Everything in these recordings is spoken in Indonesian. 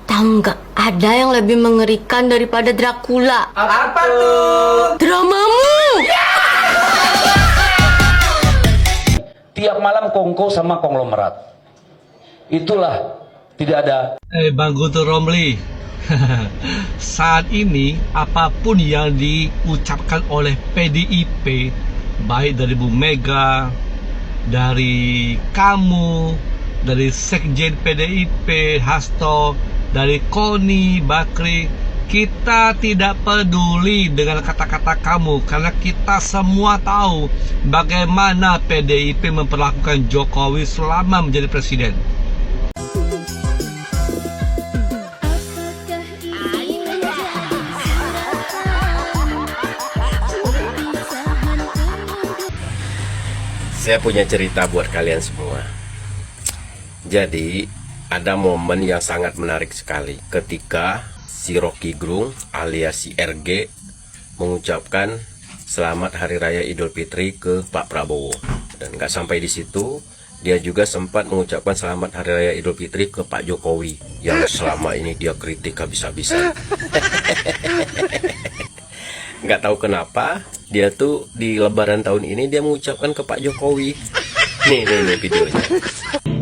Tahu nggak, ada yang lebih mengerikan daripada Dracula. Apa tuh? Dramamu. Tiap malam kongko sama konglomerat. Itulah tidak ada. Bang Guntur Romli, saat ini apapun yang diucapkan oleh PDIP, baik dari Bu Mega, dari kamu, dari Sekjen PDIP Hasto, dari Koni Bakri, kita tidak peduli dengan kata-kata kamu karena kita semua tahu bagaimana PDIP memperlakukan Jokowi selama menjadi presiden. Saya punya cerita buat kalian semua. Jadi, ada momen yang sangat menarik sekali ketika si Rocky Gerung alias si RG mengucapkan selamat Hari Raya Idul Fitri ke Pak Prabowo. Dan nggak sampai di situ, dia juga sempat mengucapkan selamat Hari Raya Idul Fitri ke Pak Jokowi yang selama ini dia kritik habis-habisan. Nggak tahu kenapa dia tuh di Lebaran tahun ini dia mengucapkan ke Pak Jokowi. Nih videonya.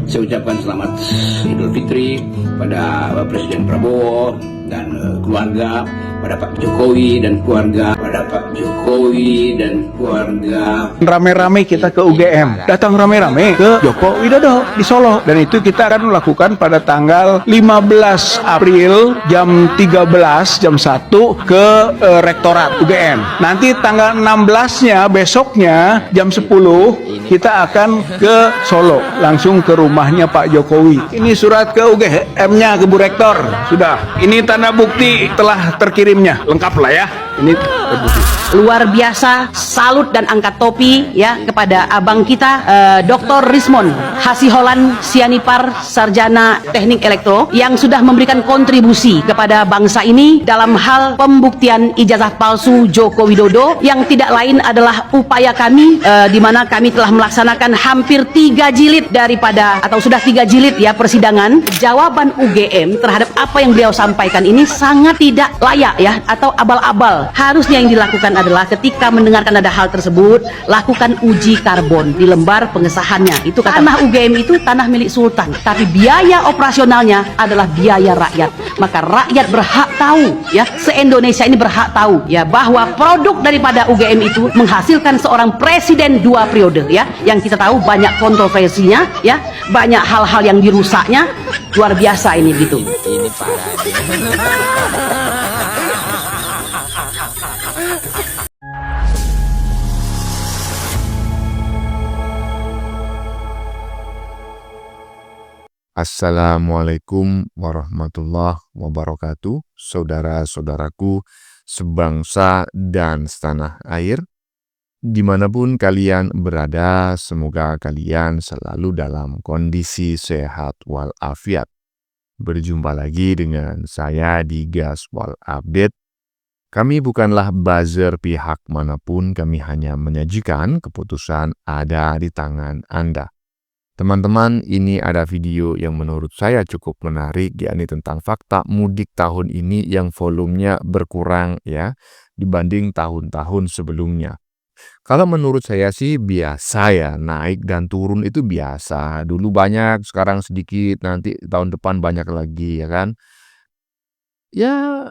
Saya ucapkan selamat Idul Fitri pada Presiden Prabowo dan keluarga, pada Pak Jokowi dan keluarga, pada Pak Jokowi dan keluarga. Rame-rame kita ke UGM, datang rame-rame ke Joko Widodo di Solo, dan itu kita akan melakukan pada tanggal 15 April jam 13 jam 1 ke Rektorat UGM. Nanti tanggal 16-nya besoknya jam 10 kita akan ke Solo, langsung ke rumahnya Pak Jokowi. Ini surat ke UGM-nya, ke Bu Rektor. Sudah. Ini tanda bukti telah terkirimnya. Lengkap lah ya. Ini terbukti. Luar biasa, salut dan angkat topi ya kepada abang kita Dr. Rismon Hasiholan Sianipar, sarjana teknik elektro yang sudah memberikan kontribusi kepada bangsa ini dalam hal pembuktian ijazah palsu Joko Widodo yang tidak lain adalah upaya kami di mana kami telah melaksanakan hampir 3 jilid daripada atau sudah 3 jilid ya persidangan. Jawaban UGM terhadap apa yang beliau sampaikan ini sangat tidak layak ya atau abal-abal. Harusnya yang dilakukan adalah ketika mendengarkan ada hal tersebut, lakukan uji karbon di lembar pengesahannya. Itu kata tanah UGM itu tanah milik sultan, tapi biaya operasionalnya adalah biaya rakyat. Maka rakyat berhak tahu ya, se-Indonesia ini berhak tahu ya bahwa produk daripada UGM itu menghasilkan seorang presiden 2 periode ya, yang kita tahu banyak kontroversinya ya, banyak hal-hal yang dirusaknya. Luar biasa ini gitu. Ini parah. Assalamualaikum warahmatullahi wabarakatuh, saudara-saudaraku sebangsa dan setanah air. Dimanapun kalian berada, semoga kalian selalu dalam kondisi sehat walafiat. Berjumpa lagi dengan saya di Gaswal Update. Kami bukanlah buzzer pihak manapun, kami hanya menyajikan keputusan ada di tangan Anda. Teman-teman, ini ada video yang menurut saya cukup menarik, yakni tentang fakta mudik tahun ini yang volumenya berkurang ya dibanding tahun-tahun sebelumnya. Kalau menurut saya sih biasa ya, naik dan turun itu biasa. Dulu banyak, sekarang sedikit, nanti tahun depan banyak lagi ya kan. Ya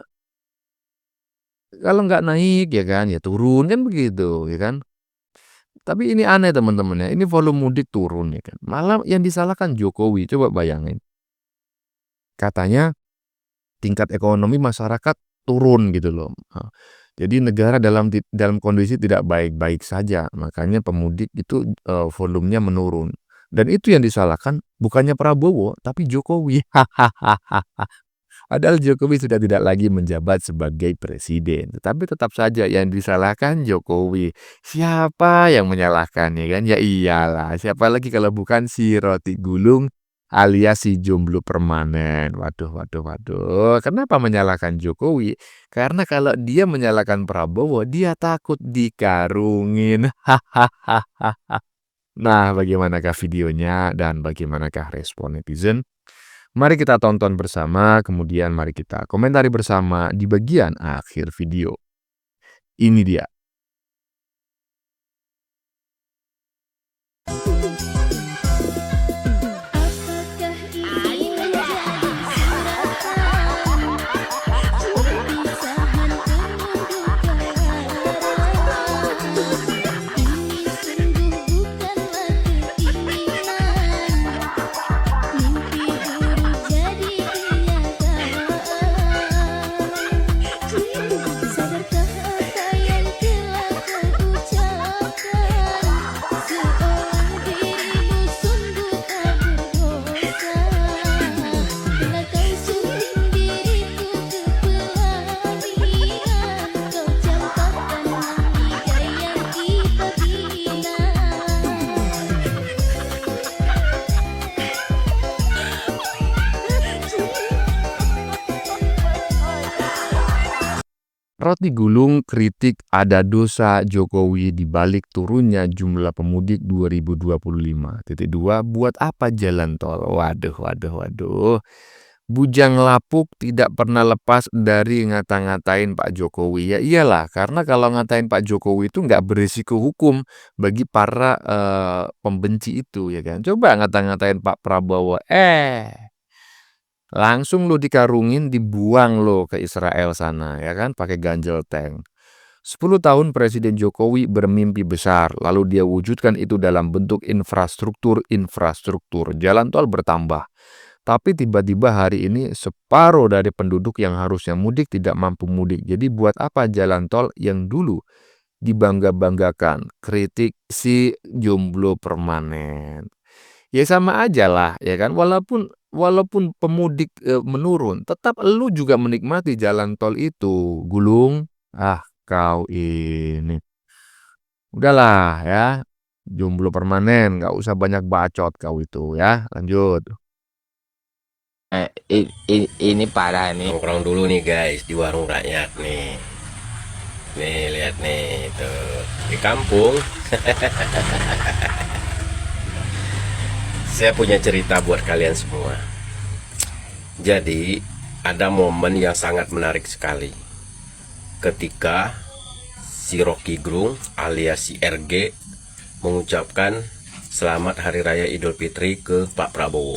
kalau nggak naik ya kan, ya turun kan begitu ya kan. Tapi ini aneh teman-teman ya, ini volume mudik turun ya kan. Malah yang disalahkan Jokowi, coba bayangin. Katanya tingkat ekonomi masyarakat turun gitu loh. Jadi negara dalam kondisi tidak baik-baik saja, makanya pemudik itu volumenya menurun. Dan itu yang disalahkan bukannya Prabowo, tapi Jokowi. Padahal Jokowi sudah tidak lagi menjabat sebagai presiden. Tetapi tetap saja yang disalahkan Jokowi. Siapa yang menyalahkan ya kan? Ya iyalah, siapa lagi kalau bukan si roti gulung alias si jomblo permanen. Waduh. Kenapa menyalahkan Jokowi? Karena kalau dia menyalahkan Prabowo, dia takut dikarungin. Nah, bagaimanakah videonya dan bagaimanakah respon netizen? Mari kita tonton bersama, kemudian mari kita komentari bersama di bagian akhir video. Ini dia. Roti Gulung kritik ada dosa Jokowi di balik turunnya jumlah pemudik 2025. Titik 2, buat apa jalan tol? Waduh. Bujang lapuk tidak pernah lepas dari ngata-ngatain Pak Jokowi. Ya iyalah, karena kalau ngatain Pak Jokowi itu nggak berisiko hukum bagi para pembenci itu, ya kan. Coba ngata-ngatain Pak Prabowo, langsung lo dikarungin, dibuang lo ke Israel sana, ya kan, pakai ganjel tank. 10 tahun Presiden Jokowi bermimpi besar, lalu dia wujudkan itu dalam bentuk infrastruktur. Jalan tol bertambah. Tapi tiba-tiba hari ini separuh dari penduduk yang harusnya mudik tidak mampu mudik. Jadi buat apa jalan tol yang dulu dibangga-banggakan? Kritik si jomblo permanen. Ya sama aja lah, ya kan, walaupun pemudik menurun, tetap lu juga menikmati jalan tol itu, Gulung. Kau ini. Udahlah ya, jomblo permanen, nggak usah banyak bacot kau itu ya. Lanjut. Ini parah nih. Nongkrong dulu nih guys di warung rakyat nih. Nih lihat nih itu di kampung. Saya punya cerita buat kalian semua. Jadi ada momen yang sangat menarik sekali ketika si Rocky Gerung alias si RG mengucapkan selamat Hari Raya Idul Fitri ke Pak Prabowo.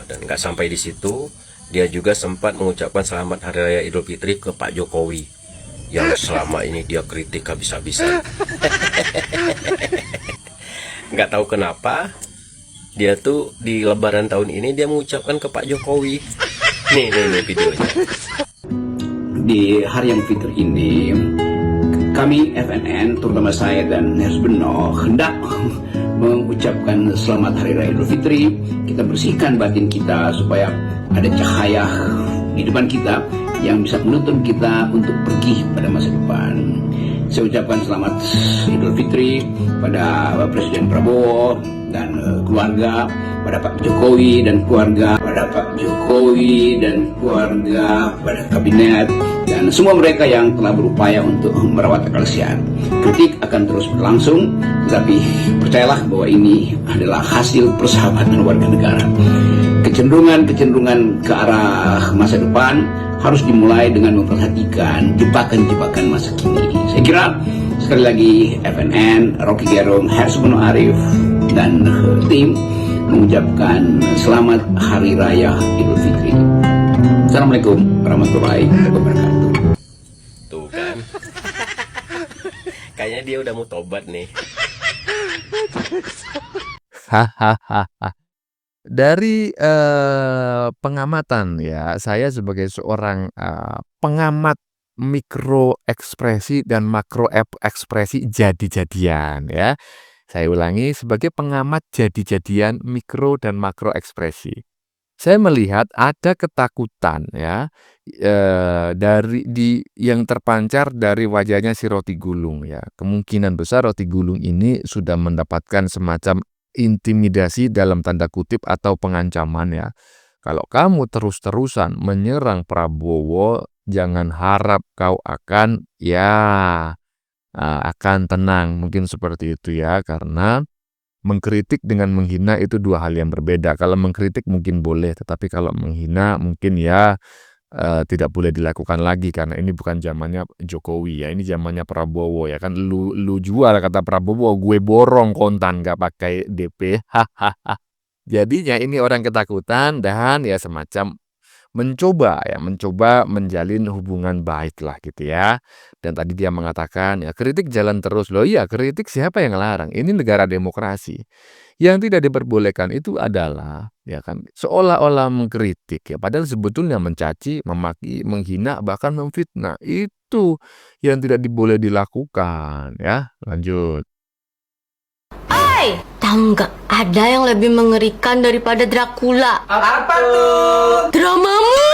Dan nggak sampai di situ, dia juga sempat mengucapkan selamat Hari Raya Idul Fitri ke Pak Jokowi yang selama ini dia kritik habis-habisan. Nggak tahu kenapa dia tuh di Lebaran tahun ini dia mengucapkan ke Pak Jokowi. Nih videonya. Di hari yang fitri ini, kami FNN, terutama saya dan Ners Beno, hendak mengucapkan selamat Hari Raya Idul Fitri. Kita bersihkan batin kita supaya ada cahaya di depan kita yang bisa menuntun kita untuk pergi pada masa depan. Saya ucapkan selamat Idul Fitri pada Presiden Prabowo dan keluarga, pada Pak Jokowi dan keluarga, pada Pak Jokowi dan keluarga, pada kabinet, dan semua mereka yang telah berupaya untuk merawat akal sehat. Kritik akan terus berlangsung, tetapi percayalah bahwa ini adalah hasil persahabatan warga negara. Kecenderungan ke arah masa depan harus dimulai dengan memperhatikan jebakan-jebakan masa kini. Saya kira sekali lagi FNN, Rocky Gerung, Hersubno Arif, dan tim mengucapkan selamat Hari Raya Idul Fitri. Assalamualaikum warahmatullahi wabarakatuh. Tuh kan. Kayaknya dia udah mau tobat nih. Dari pengamatan ya, saya sebagai seorang pengamat mikro ekspresi dan makro ekspresi jadi-jadian ya. Saya ulangi, sebagai pengamat jadi-jadian mikro dan makro ekspresi. Saya melihat ada ketakutan ya yang terpancar dari wajahnya si Roti Gulung ya. Kemungkinan besar Roti Gulung ini sudah mendapatkan semacam intimidasi dalam tanda kutip atau pengancaman ya. Kalau kamu terus-terusan menyerang Prabowo, jangan harap kau akan akan tenang, mungkin seperti itu ya, karena Mengkritik dengan menghina itu dua hal yang berbeda. Kalau mengkritik mungkin boleh, tetapi kalau menghina mungkin ya tidak boleh dilakukan lagi karena ini bukan zamannya Jokowi ya, ini zamannya Prabowo ya kan. Lu jual kata Prabowo, gue borong kontan gak pakai DP. Jadinya ini orang ketakutan dan ya semacam mencoba menjalin hubungan baik lah gitu ya. Dan tadi dia mengatakan ya kritik jalan terus. Loh iya, kritik siapa yang larang? Ini negara demokrasi. Yang tidak diperbolehkan itu adalah ya kan seolah-olah mengkritik ya padahal sebetulnya mencaci, memaki, menghina bahkan memfitnah. Itu yang tidak boleh dilakukan ya. Lanjut. Tahu nggak, ada yang lebih mengerikan daripada Dracula. Apa tuh? Dramamu!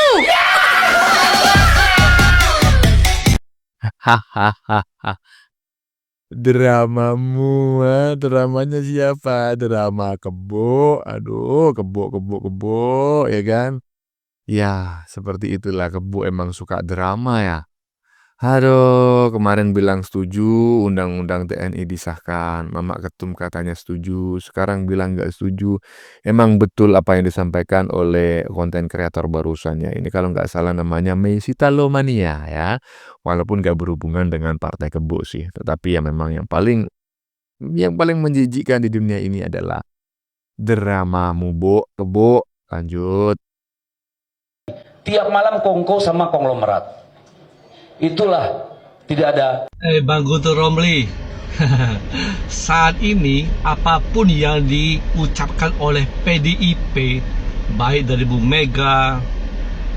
Hahaha. Dramamu, dramanya siapa? Drama Kebo. Aduh, Kebo, ya kan? Ya, seperti itulah Kebo emang suka drama ya. Aduh, kemarin bilang setuju undang-undang TNI disahkan. Mama Ketum katanya setuju, sekarang bilang nggak setuju. Emang betul apa yang disampaikan oleh konten kreator barusan ya. Ini kalau nggak salah namanya Mesitalomania ya. Walaupun nggak berhubungan dengan Partai Kebo sih. Tetapi ya memang yang paling menjijikkan di dunia ini adalah dramamu, Kebo. Lanjut. Tiap malam kongko sama konglomerat. Itulah tidak ada. Bang Guntur Romli, saat ini apapun yang diucapkan oleh PDIP, baik dari Bu Mega,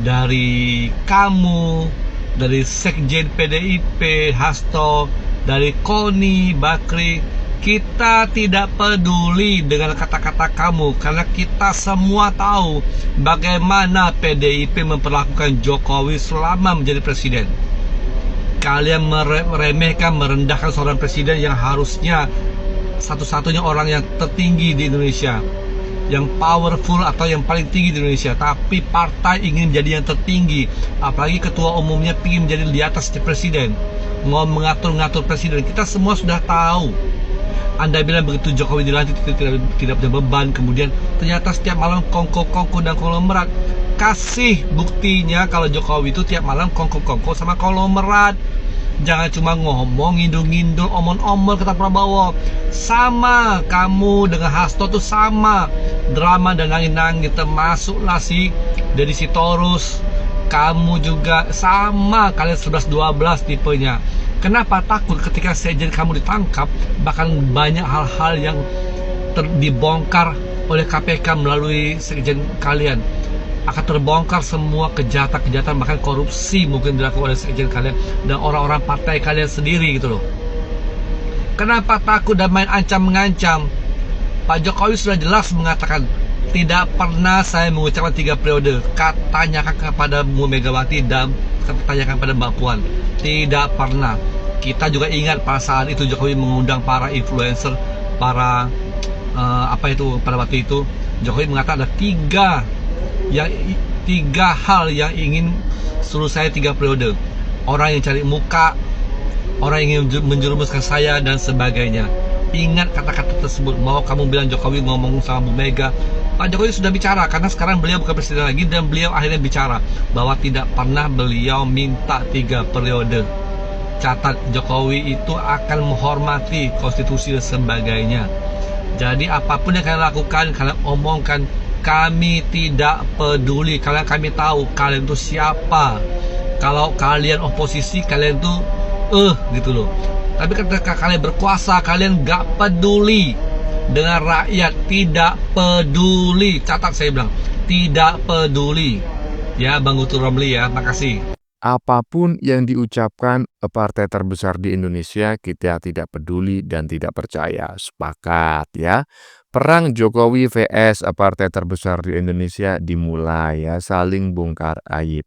dari kamu, dari Sekjen PDIP, Hasto, dari Koni, Bakri, kita tidak peduli dengan kata-kata kamu karena kita semua tahu bagaimana PDIP memperlakukan Jokowi selama menjadi presiden. Kalian meremehkan, merendahkan seorang presiden yang harusnya satu-satunya orang yang tertinggi di Indonesia, yang powerful atau yang paling tinggi di Indonesia. Tapi partai ingin menjadi yang tertinggi, apalagi ketua umumnya ingin menjadi di atas presiden, mau mengatur-ngatur presiden. Kita semua sudah tahu. Anda bilang begitu Jokowi dilantik tidak punya beban, kemudian ternyata setiap malam kongko dan konglomerat. Kasih buktinya kalau Jokowi itu tiap malam kongko sama konglomerat. Jangan cuma ngomong, ngindul-ngindul, omong-omong kata Prabowo. Sama kamu dengan Hasto tuh sama. Drama dan nangis-nangis, termasuklah si Deddy Sitorus. Kamu juga sama, kalian 11-12 tipenya. Kenapa takut ketika sekjen kamu ditangkap? Bahkan banyak hal-hal yang dibongkar oleh KPK melalui sekjen kalian. Akan terbongkar semua kejahatan-kejahatan, bahkan korupsi mungkin dilakukan oleh sekjen kalian dan orang-orang partai kalian sendiri gitu loh. Kenapa takut dan main ancam-mengancam? Pak Jokowi sudah jelas mengatakan tidak pernah saya mengucapkan 3 periode. Tanyakan kepada Bu Megawati dan tanyakan pada Mbak Puan. Tidak pernah. Kita juga ingat pada saat itu Jokowi mengundang para influencer, para pada waktu itu Jokowi mengatakan ada 3 hal yang ingin suruh saya 3 periode. Orang yang cari muka, orang yang ingin menjerumuskan saya dan sebagainya. Ingat kata-kata tersebut. Mau kamu bilang Jokowi ngomong sama Bu Mega, Pak Jokowi sudah bicara karena sekarang beliau bukan presiden lagi dan beliau akhirnya bicara bahwa tidak pernah beliau minta 3 periode. Catat, Jokowi itu akan menghormati konstitusi dan sebagainya. Jadi apapun yang kalian lakukan, kalian omongkan, kami tidak peduli. Karena kami tahu kalian itu siapa. Kalau kalian oposisi, kalian tuh gitu loh. Tapi ketika kalian berkuasa, kalian gak peduli dengan rakyat. Tidak peduli. Catat, saya bilang tidak peduli. Ya Bang Guntur Romli ya, makasih. Apapun yang diucapkan partai terbesar di Indonesia, kita tidak peduli dan tidak percaya. Sepakat ya. Perang Jokowi vs partai terbesar di Indonesia dimulai ya, saling bongkar aib.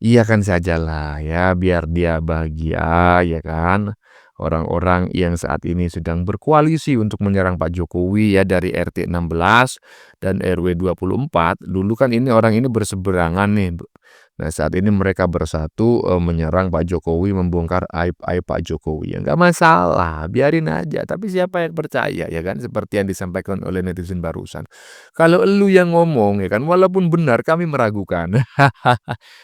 Iya kan sajalah ya, biar dia bahagia ya kan. Orang-orang yang saat ini sedang berkoalisi untuk menyerang Pak Jokowi ya dari RT 16 dan RW 24. Dulu kan ini orang ini berseberangan nih. Nah, saat ini mereka bersatu menyerang Pak Jokowi, membongkar aib-aib Pak Jokowi. Ya nggak masalah, biarin aja. Tapi siapa yang percaya ya kan? Seperti yang disampaikan oleh netizen barusan. Kalau elu yang ngomong ya kan, walaupun benar kami meragukan.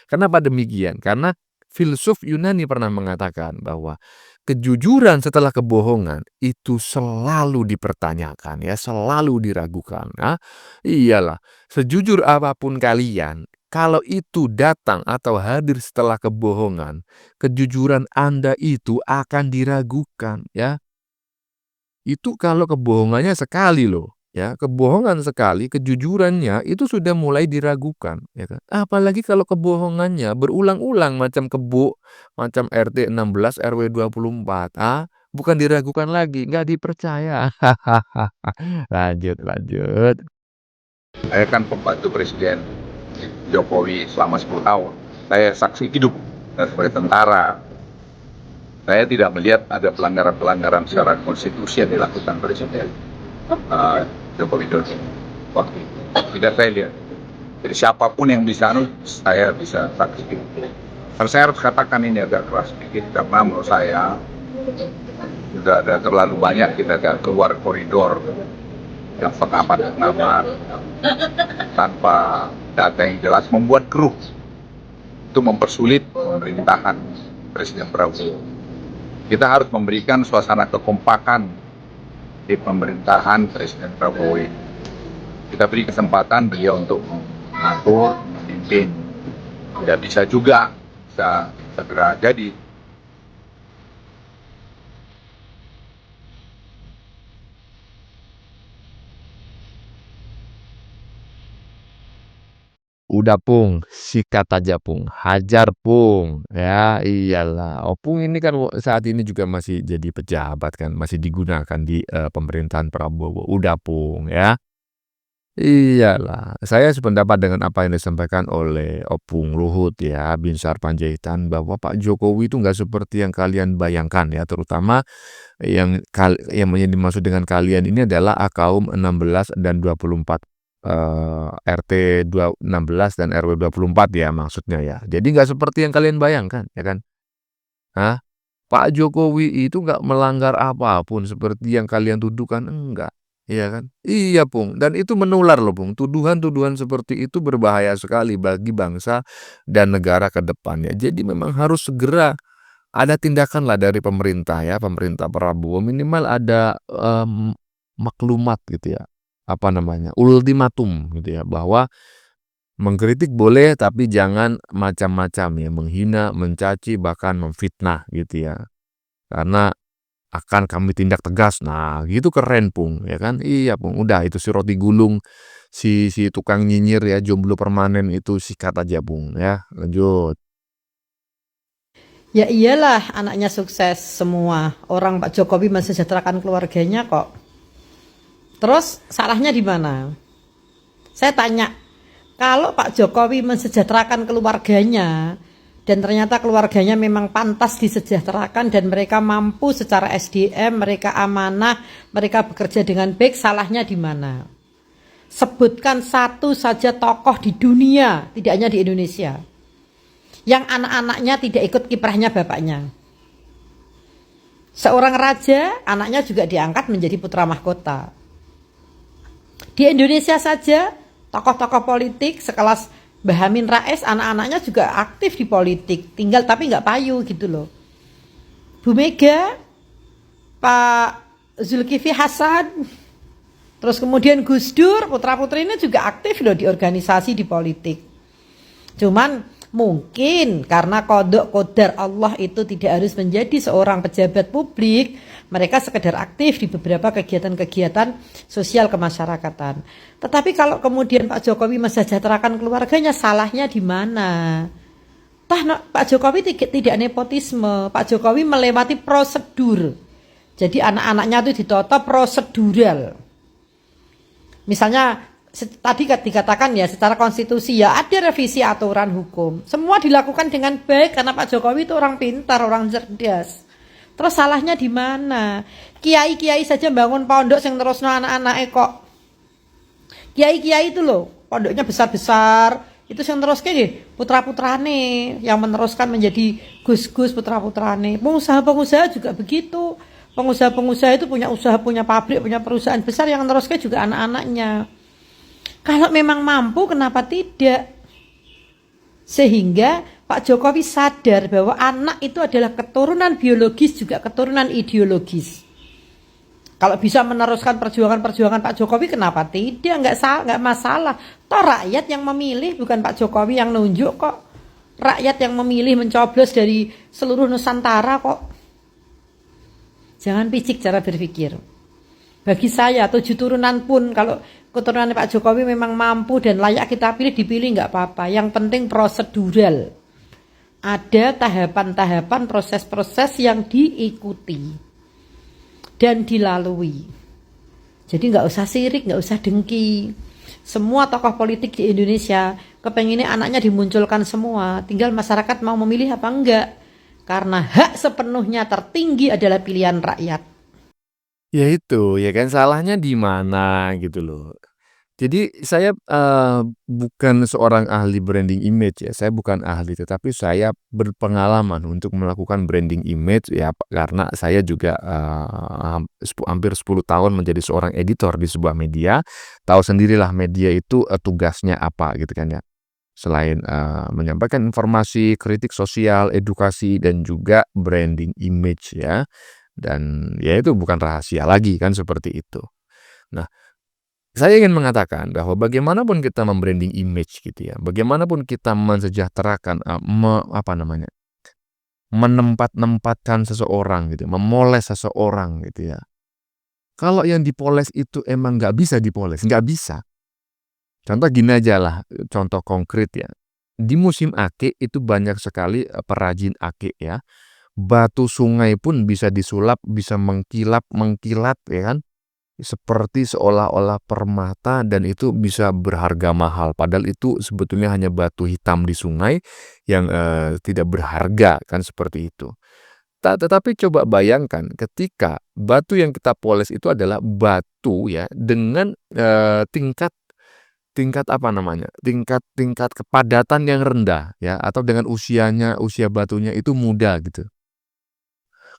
Kenapa demikian? Karena filsuf Yunani pernah mengatakan bahwa kejujuran setelah kebohongan itu selalu dipertanyakan ya, selalu diragukan. Nah, iyalah, sejujur apapun kalian, kalau itu datang atau hadir setelah kebohongan, kejujuran Anda itu akan diragukan ya. Itu kalau kebohongannya sekali loh. Ya, kebohongan sekali, kejujurannya itu sudah mulai diragukan, ya kan? Apalagi kalau kebohongannya berulang-ulang macam kebo, macam RT 16 RW 24. Bukan diragukan lagi, nggak dipercaya. Lanjut. Saya kan pembantu Presiden Jokowi selama 10 tahun. Saya saksi hidup sebagai tentara. Saya tidak melihat ada pelanggaran-pelanggaran secara konstitusi yang dilakukan Presiden Joko Widodo waktu itu. Tidak saya lihat. Jadi siapapun yang bisa, saya bisa saksi. Kalau saya harus katakan ini agak keras sedikit, karena menurut saya sudah ada terlalu banyak kita keluar koridor yang pengamat tanpa data yang jelas, membuat keruh. Itu mempersulit pemerintahan Presiden Prabowo. Kita harus memberikan suasana kekompakan di pemerintahan Presiden Prabowo ini. Kita beri kesempatan beliau untuk mengatur, memimpin. Tidak bisa juga bisa segera jadi. Udah Pung, sikat aja Pung, hajar Pung, ya iyalah. Opung ini kan saat ini juga masih jadi pejabat kan, masih digunakan di pemerintahan Prabowo. Udah Pung ya. Iyalah, saya sependapat dengan apa yang disampaikan oleh Opung Luhut ya, Binsar Panjaitan, bahwa Pak Jokowi itu nggak seperti yang kalian bayangkan ya, terutama yang dimaksud dengan kalian ini adalah kaum 16 dan 24. RT 16 dan RW 24 ya maksudnya ya. Jadi nggak seperti yang kalian bayangkan ya kan. Pak Jokowi itu nggak melanggar apapun seperti yang kalian tuduhkan, enggak. Iya kan? Iya Pung, dan itu menular loh Pung. Tuduhan-tuduhan seperti itu berbahaya sekali bagi bangsa dan negara ke depannya. Jadi memang harus segera ada tindakan lah dari pemerintah ya, pemerintah Prabowo, minimal ada maklumat gitu ya. Ultimatum gitu ya, bahwa mengkritik boleh tapi jangan macam-macam ya, menghina, mencaci, bahkan memfitnah gitu ya. Karena akan kami tindak tegas. Nah, gitu keren Pung ya kan? Iya Pung, udah itu si roti gulung, si tukang nyinyir ya, jomblo permanen itu sikat aja Pung ya. Lanjut. Ya iyalah, anaknya sukses semua. Orang Pak Jokowi mensejahterakan keluarganya kok. Terus salahnya di mana? Saya tanya, kalau Pak Jokowi mensejahterakan keluarganya dan ternyata keluarganya memang pantas disejahterakan dan mereka mampu secara SDM, mereka amanah, mereka bekerja dengan baik, salahnya di mana? Sebutkan satu saja tokoh di dunia, tidak hanya di Indonesia, yang anak-anaknya tidak ikut kiprahnya bapaknya. Seorang raja, anaknya juga diangkat menjadi putra mahkota. Di Indonesia saja, tokoh-tokoh politik sekelas Mbah Amin Rais, anak-anaknya juga aktif di politik, tinggal tapi nggak payu gitu loh. Bu Mega, Pak Zulkifli Hasan, terus kemudian Gus Dur, putra-putrinya juga aktif loh di organisasi, di politik. Cuman mungkin karena kodok kodar Allah itu tidak harus menjadi seorang pejabat publik, mereka sekedar aktif di beberapa kegiatan-kegiatan sosial kemasyarakatan. Tetapi kalau kemudian Pak Jokowi mensejahterakan keluarganya, salahnya di mana? Pak Jokowi tidak nepotisme, Pak Jokowi melewati prosedur. Jadi anak-anaknya itu ditata prosedural. Misalnya tadi dikatakan ya, secara konstitusi ya ada revisi aturan hukum. Semua dilakukan dengan baik karena Pak Jokowi itu orang pintar, orang cerdas. Terus salahnya di mana? Kiai-kiai saja bangun pondok yang terus anak-anak kok. Kiai-kiai itu loh, pondoknya besar-besar, Itu yang teruskan putra-putrane yang meneruskan menjadi gus-gus putra-putrane. Pengusaha-pengusaha juga begitu. Pengusaha-pengusaha itu punya usaha, punya pabrik, punya perusahaan besar, yang meneruskan juga anak-anaknya. Kalau memang mampu, kenapa tidak? Sehingga Pak Jokowi sadar bahwa anak itu adalah keturunan biologis juga keturunan ideologis. Kalau bisa meneruskan perjuangan-perjuangan Pak Jokowi, kenapa tidak? Nggak masalah. Toh rakyat yang memilih, bukan Pak Jokowi yang nunjuk kok. Rakyat yang memilih mencoblos dari seluruh Nusantara kok. Jangan picik cara berpikir. Bagi saya 7 turunan pun, kalau keturunan Pak Jokowi memang mampu dan layak kita pilih, dipilih nggak apa-apa. Yang penting prosedural. Ada tahapan-tahapan, proses-proses yang diikuti dan dilalui. Jadi nggak usah sirik, nggak usah dengki. Semua tokoh politik di Indonesia kepenginnya anaknya dimunculkan semua. Tinggal masyarakat mau memilih apa enggak. Karena hak sepenuhnya tertinggi adalah pilihan rakyat. Ya itu, ya kan salahnya di mana gitu loh. Jadi saya bukan seorang ahli branding image ya, saya bukan ahli, tetapi saya berpengalaman untuk melakukan branding image ya, karena saya juga hampir 10 tahun menjadi seorang editor di sebuah media, tahu sendirilah media itu tugasnya apa gitu kan ya. Selain menyampaikan informasi, kritik sosial, edukasi, dan juga branding image ya. Dan ya itu bukan rahasia lagi kan seperti itu. Nah, saya ingin mengatakan bahwa bagaimanapun kita membranding image gitu ya, bagaimanapun kita mensejahterakan, menempat-nempatkan seseorang gitu, memoles seseorang gitu ya. Kalau yang dipoles itu emang nggak bisa dipoles, nggak bisa. Contoh gini aja lah, contoh konkret ya. Di musim ake itu banyak sekali perajin ake ya. Batu sungai pun bisa disulap, bisa mengkilat ya kan. Seperti seolah-olah permata, dan itu bisa berharga mahal. Padahal itu sebetulnya hanya batu hitam di sungai yang tidak berharga kan seperti itu. Tetapi coba bayangkan ketika batu yang kita poles itu adalah batu ya dengan tingkat kepadatan yang rendah ya, atau dengan usia batunya itu muda gitu.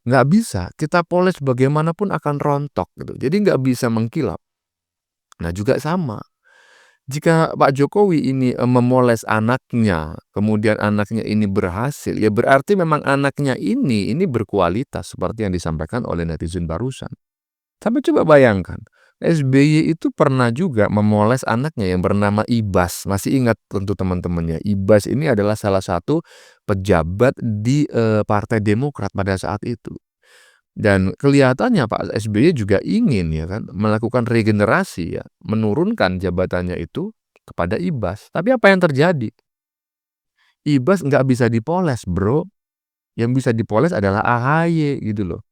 Nggak bisa, kita poles bagaimanapun akan rontok gitu. Jadi nggak bisa mengkilap. Nah juga sama. Jika Pak Jokowi ini memoles anaknya, kemudian anaknya ini berhasil, ya berarti memang anaknya ini berkualitas seperti yang disampaikan oleh netizen barusan. Tapi coba bayangkan, SBY itu pernah juga memoles anaknya yang bernama Ibas. Masih ingat tentu teman-temannya. Ibas ini adalah salah satu pejabat di Partai Demokrat pada saat itu. Dan kelihatannya Pak SBY juga ingin ya kan melakukan regenerasi ya, menurunkan jabatannya itu kepada Ibas. Tapi apa yang terjadi? Ibas nggak bisa dipoles, bro. Yang bisa dipoles adalah AHY gitu loh.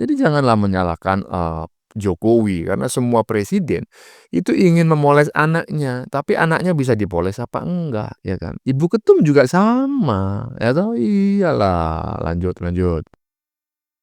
Jadi janganlah menyalahkan Jokowi, karena semua presiden itu ingin memoles anaknya, tapi anaknya bisa dipoles apa enggak ya kan. Ibu ketum juga sama ya toh. Iyalah, lanjut.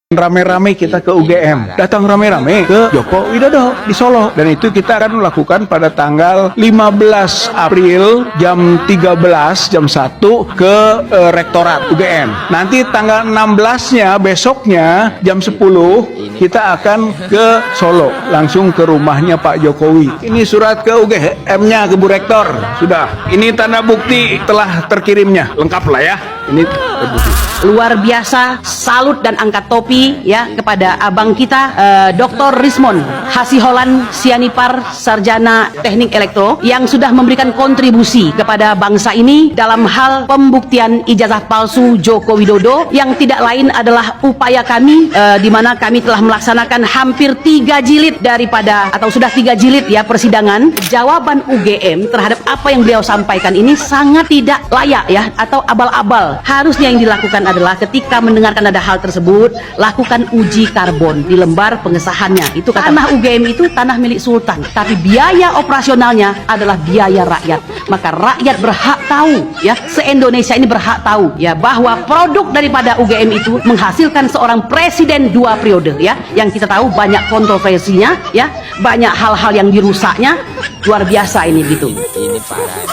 Rame-rame kita ke UGM, datang rame-rame ke Joko Widodo di Solo, dan itu kita akan melakukan pada tanggal 15 April jam 13 jam 1 ke Rektorat UGM. Nanti tanggal 16-nya besoknya jam 10 kita akan ke Solo, langsung ke rumahnya Pak Jokowi. Ini surat ke UGM-nya, ke Bu Rektor, sudah. Ini tanda bukti telah terkirimnya, lengkap lah ya. Ini terbukti. Luar biasa, salut dan angkat topi ya kepada abang kita Dr. Rismon Hasiholan Sianipar, sarjana teknik elektro, yang sudah memberikan kontribusi kepada bangsa ini dalam hal pembuktian ijazah palsu Joko Widodo, yang tidak lain adalah upaya kami di mana kami telah melaksanakan hampir 3 jilid daripada, atau sudah 3 jilid ya persidangan. Jawaban UGM terhadap apa yang beliau sampaikan ini sangat tidak layak ya, atau abal-abal awal harusnya yang dilakukan adalah ketika mendengarkan ada hal tersebut, lakukan uji karbon di lembar pengesahannya. Itu kata tanah UGM itu tanah milik sultan, tapi biaya operasionalnya adalah biaya rakyat. Maka rakyat berhak tahu, ya, se-Indonesia ini berhak tahu, ya, bahwa produk daripada UGM itu menghasilkan seorang presiden 2 periode, ya, yang kita tahu banyak kontroversinya, ya, banyak hal-hal yang dirusaknya, luar biasa ini gitu. Ini parah.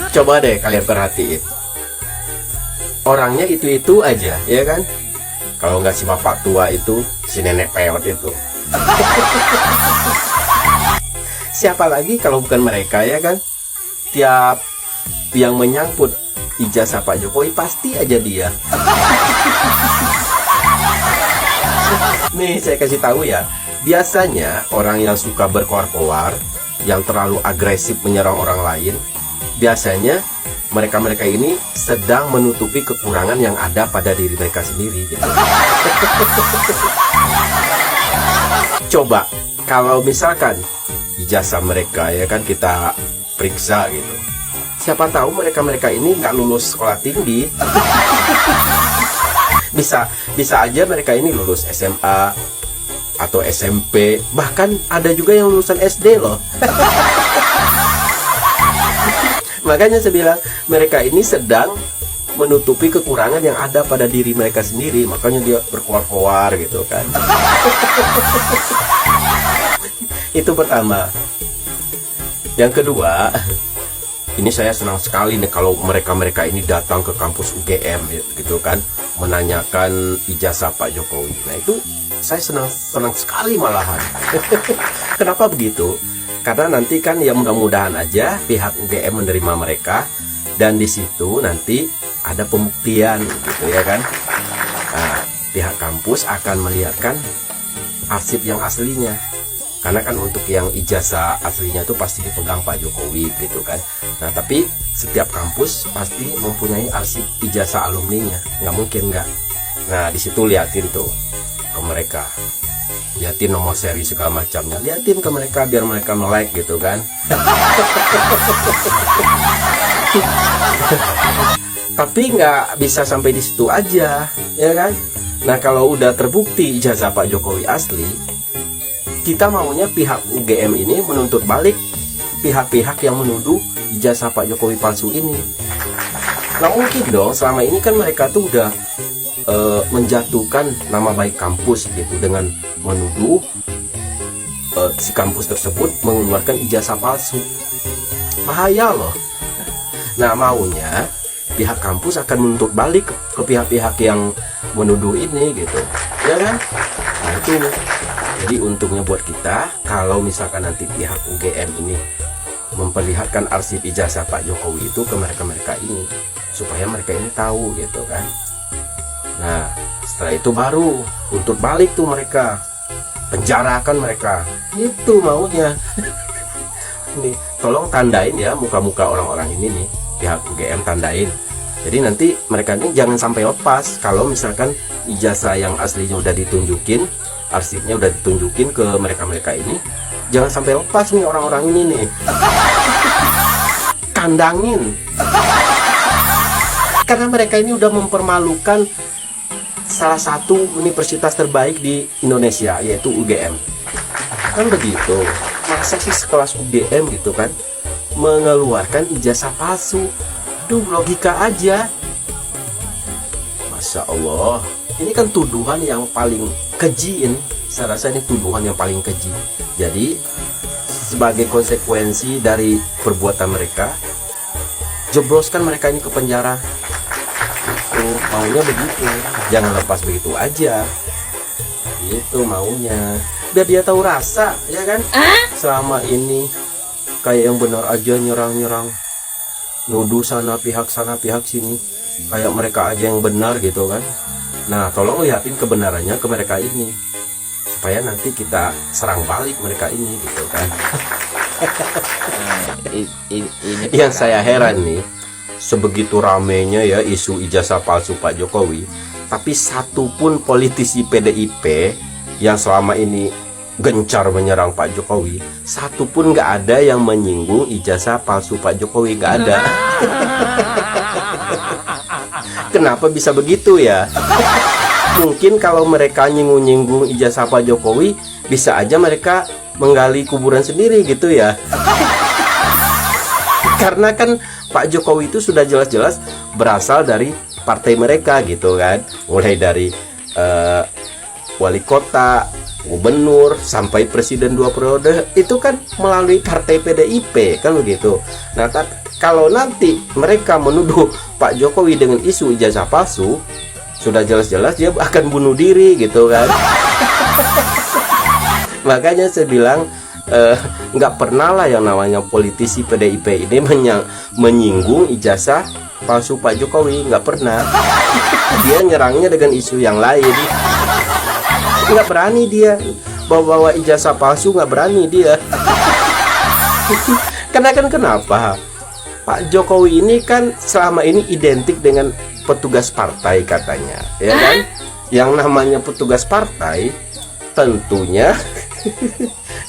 Coba deh kalian perhatiin, orangnya itu aja, ya kan? Kalau nggak si bapak tua itu, si nenek peot itu. Siapa lagi kalau bukan mereka, ya kan? Tiap yang menyangkut ijazah Pak Jokowi pasti aja dia. Nih saya kasih tahu ya, biasanya orang yang suka berkoar-koar, yang terlalu agresif menyerang orang lain, biasanya mereka ini sedang menutupi kekurangan yang ada pada diri mereka sendiri gitu. Coba kalau misalkan ijazah mereka, ya kan, kita periksa gitu, siapa tahu mereka ini nggak lulus sekolah tinggi. bisa aja mereka ini lulus SMA atau SMP, bahkan ada juga yang lulusan SD loh. Makanya saya bilang mereka ini sedang menutupi kekurangan yang ada pada diri mereka sendiri, makanya dia berkoar-koar gitu kan. Itu pertama. Yang kedua, ini saya senang sekali nih kalau mereka ini datang ke kampus UGM gitu kan, menanyakan ijazah Pak Jokowi. Nah itu saya senang sekali malahan. Kenapa begitu? Karena nanti kan ya mudah-mudahan aja pihak UGM menerima mereka, dan di situ nanti ada pembuktian gitu, ya kan. Nah, pihak kampus akan melihatkan arsip yang aslinya. Karena kan untuk yang ijazah aslinya itu pasti dipegang Pak Jokowi gitu kan. Nah tapi setiap kampus pasti mempunyai arsip ijazah alumninya, nggak mungkin nggak. Nah di situ liatin tuh ke mereka, liatin nomor seri segala macamnya, liatin ke mereka biar mereka melek gitu kan. Tapi nggak bisa sampai di situ aja, ya kan. Nah kalau udah terbukti ijazah Pak Jokowi asli, kita maunya pihak UGM ini menuntut balik pihak-pihak yang menuduh ijazah Pak Jokowi palsu ini. Nah mungkin dong, selama ini kan mereka tuh udah menjatuhkan nama baik kampus gitu dengan menuduh si kampus tersebut mengeluarkan ijazah palsu. Bahaya loh. Nah maunya pihak kampus akan menuntut balik ke pihak-pihak yang menuduh ini gitu, ya kan? Nah itu. Jadi untungnya buat kita kalau misalkan nanti pihak UGM ini memperlihatkan arsip ijazah Pak Jokowi itu ke mereka ini, supaya mereka ini tahu gitu kan. Nah setelah itu baru tuntut balik tuh mereka, penjarakan mereka, itu maunya. Nih tolong tandain ya muka-muka orang-orang ini nih, pihak UGM tandain. Jadi nanti mereka ini jangan sampai lepas. Kalau misalkan ijazah yang aslinya udah ditunjukin, arsipnya udah ditunjukin ke mereka ini, jangan sampai lepas nih orang-orang ini nih. Kandangin. Karena mereka ini udah mempermalukan salah satu universitas terbaik di Indonesia, yaitu UGM. Kan begitu. Masa sih sekelas UGM gitu kan mengeluarkan ijazah palsu? Duh, logika aja. Masya Allah. Ini kan tuduhan yang paling keji ini. Saya rasa ini tuduhan yang paling keji. Jadi sebagai konsekuensi dari perbuatan mereka, jebloskan mereka ini ke penjara. Itu maunya begitu. Jangan lepas begitu aja. Itu maunya. Biar dia tahu rasa, ya kan? Selama ini kayak yang benar aja nyerang-nyerang, nuduh sana pihak sini, kayak mereka aja yang benar gitu kan. Nah tolong lihatin kebenarannya ke mereka ini, supaya nanti kita serang balik mereka ini gitu kan. Yang saya heran nih, sebegitu ramenya ya isu ijazah palsu Pak Jokowi, tapi satu pun politisi PDIP yang selama ini gencar menyerang Pak Jokowi, satu pun nggak ada yang menyinggung ijazah palsu Pak Jokowi, nggak ada. Kenapa bisa begitu ya? Mungkin kalau mereka nyinggung-nyinggung ijazah Pak Jokowi, bisa aja mereka menggali kuburan sendiri gitu ya. Karena kan Pak Jokowi itu sudah jelas-jelas berasal dari partai mereka gitu kan. Mulai dari wali kota, gubernur, sampai presiden 2 periode, itu kan melalui partai PDIP kan begitu. Nah, kalau nanti mereka menuduh Pak Jokowi dengan isu ijazah palsu, sudah jelas-jelas dia akan bunuh diri gitu kan. Makanya saya bilang nggak pernah lah yang namanya politisi PDIP ini menyinggung ijazah palsu Pak Jokowi, nggak pernah. Dia nyerangnya dengan isu yang lain. Nggak berani dia bawa ijazah palsu, nggak berani dia. Karena kan kenapa? Pak Jokowi ini kan selama ini identik dengan petugas partai katanya, ya kan? Yang namanya petugas partai tentunya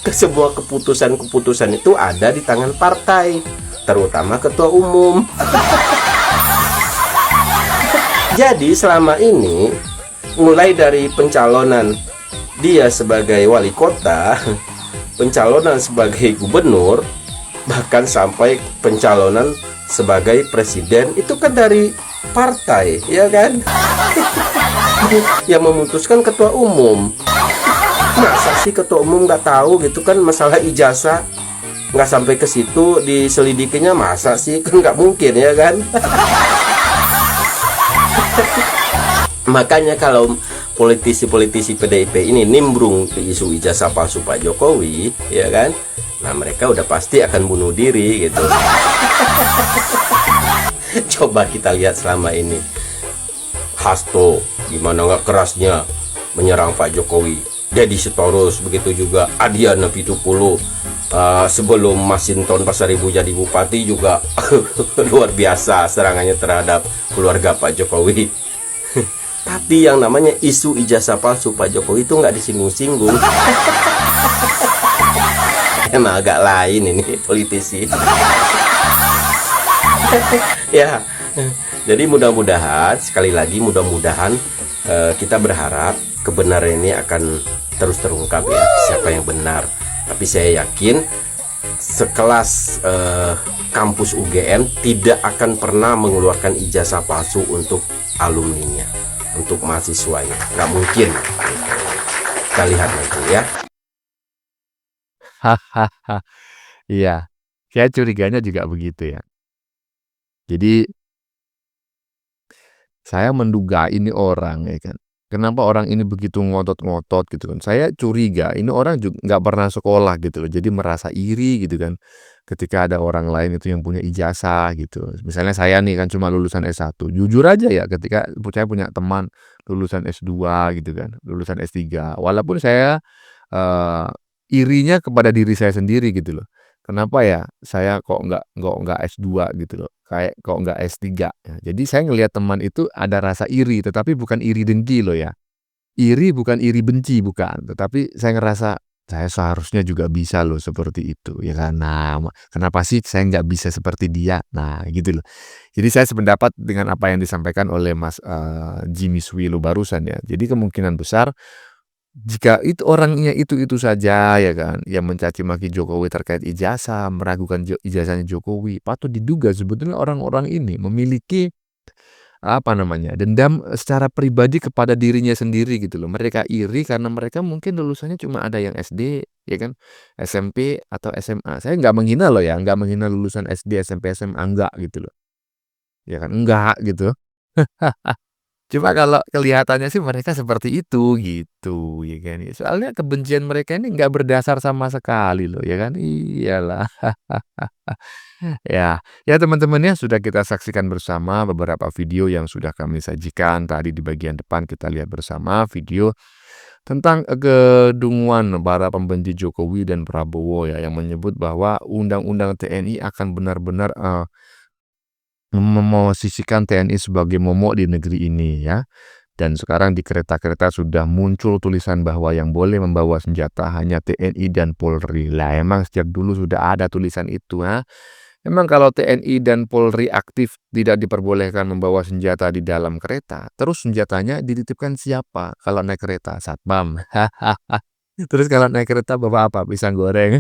sebuah keputusan itu ada di tangan partai, terutama ketua umum. Jadi selama ini mulai dari pencalonan dia sebagai wali kota, pencalonan sebagai gubernur, bahkan sampai pencalonan sebagai presiden, itu kan dari partai, ya kan? Yang memutuskan ketua umum. Masa sih ketua umum nggak tahu gitu kan masalah ijazah, nggak sampai ke situ diselidikinya, masa sih? Kan nggak mungkin, ya kan? Makanya kalau politisi-politisi PDIP ini nimbrung ke isu ijazah palsu Pak Jokowi, ya kan? Nah, mereka udah pasti akan bunuh diri gitu. Coba kita lihat selama ini Hasto gimana nggak kerasnya menyerang Pak Jokowi. Deddy Sitorus begitu juga, Adiana Pitupulu sebelum Masinton Pasaribu jadi bupati juga luar biasa serangannya terhadap keluarga Pak Jokowi. Tapi yang namanya isu ijazah palsu Pak Jokowi itu nggak disinggung-singgung. Emang agak lain ini politisi. Ya, jadi mudah-mudahan, sekali lagi mudah-mudahan kita berharap kebenaran ini akan terus terungkap ya, siapa yang benar. Tapi saya yakin sekelas kampus UGM tidak akan pernah mengeluarkan ijazah palsu untuk alumninya, untuk mahasiswanya, nggak mungkin. Kita lihat nanti ya. Hahaha. Iya, saya curiganya juga begitu ya. Jadi saya menduga ini orang, ya kan. Kenapa orang ini begitu ngotot-ngotot gitu kan. Saya curiga ini orang juga nggak pernah sekolah gitu loh. Jadi merasa iri gitu kan. Ketika ada orang lain itu yang punya ijazah gitu. Misalnya saya nih kan cuma lulusan S1. Jujur aja ya, ketika saya punya teman lulusan S2 gitu kan, lulusan S3. Walaupun saya irinya kepada diri saya sendiri gitu loh. Kenapa ya saya kok nggak S2 gitu loh. Kayak kok nggak S3 ya. Jadi saya ngelihat teman itu ada rasa iri, tetapi bukan iri dengki loh ya. Iri bukan iri benci, bukan. Tetapi saya ngerasa saya seharusnya juga bisa loh seperti itu ya kan. Nah, kenapa sih saya nggak bisa seperti dia? Nah, gitu loh. Jadi saya sependapat dengan apa yang disampaikan oleh Mas Jimmy Swilo barusan ya. Jadi kemungkinan besar jika itu orangnya itu saja ya kan, yang mencaci maki Jokowi terkait ijazah, meragukan ijazahnya Jokowi, patut diduga sebetulnya orang-orang ini memiliki apa namanya, dendam secara pribadi kepada dirinya sendiri gitu loh. Mereka iri karena mereka mungkin lulusannya cuma ada yang SD, ya kan, SMP atau SMA. Saya nggak menghina loh ya, nggak menghina lulusan SD, SMP, SMA, enggak gitu loh. Ya kan, enggak gitu. Cuma kalau kelihatannya sih mereka seperti itu gitu, ya kan. Soalnya kebencian mereka ini nggak berdasar sama sekali loh, ya kan. Iyalah. Ya, ya teman-teman ya, sudah kita saksikan bersama beberapa video yang sudah kami sajikan. Tadi di bagian depan kita lihat bersama video tentang kedunguan para pembenci Jokowi dan Prabowo ya, yang menyebut bahwa undang-undang TNI akan benar-benar memosisikan TNI sebagai momok di negeri ini ya. Dan sekarang di kereta-kereta sudah muncul tulisan bahwa yang boleh membawa senjata hanya TNI dan Polri. Lah emang sejak dulu sudah ada tulisan itu, ha? Emang kalau TNI dan Polri aktif tidak diperbolehkan membawa senjata di dalam kereta, terus senjatanya dititipkan siapa kalau naik kereta? Satpam. Terus kalau naik kereta bawa apa? Pisang goreng.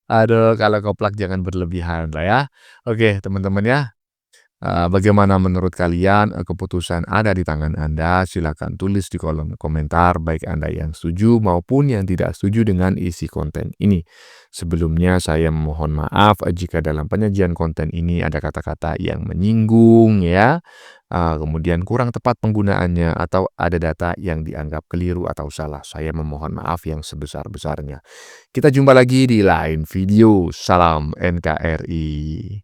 Aduh, kalau koplak jangan berlebihan lah ya. Oke, teman-teman ya. Bagaimana menurut kalian? Keputusan ada di tangan Anda. Silakan tulis di kolom komentar baik Anda yang setuju maupun yang tidak setuju dengan isi konten ini. Sebelumnya saya mohon maaf jika dalam penyajian konten ini ada kata-kata yang menyinggung ya. Kemudian kurang tepat penggunaannya atau ada data yang dianggap keliru atau salah. Saya memohon maaf yang sebesar-besarnya. Kita jumpa lagi di lain video. Salam NKRI.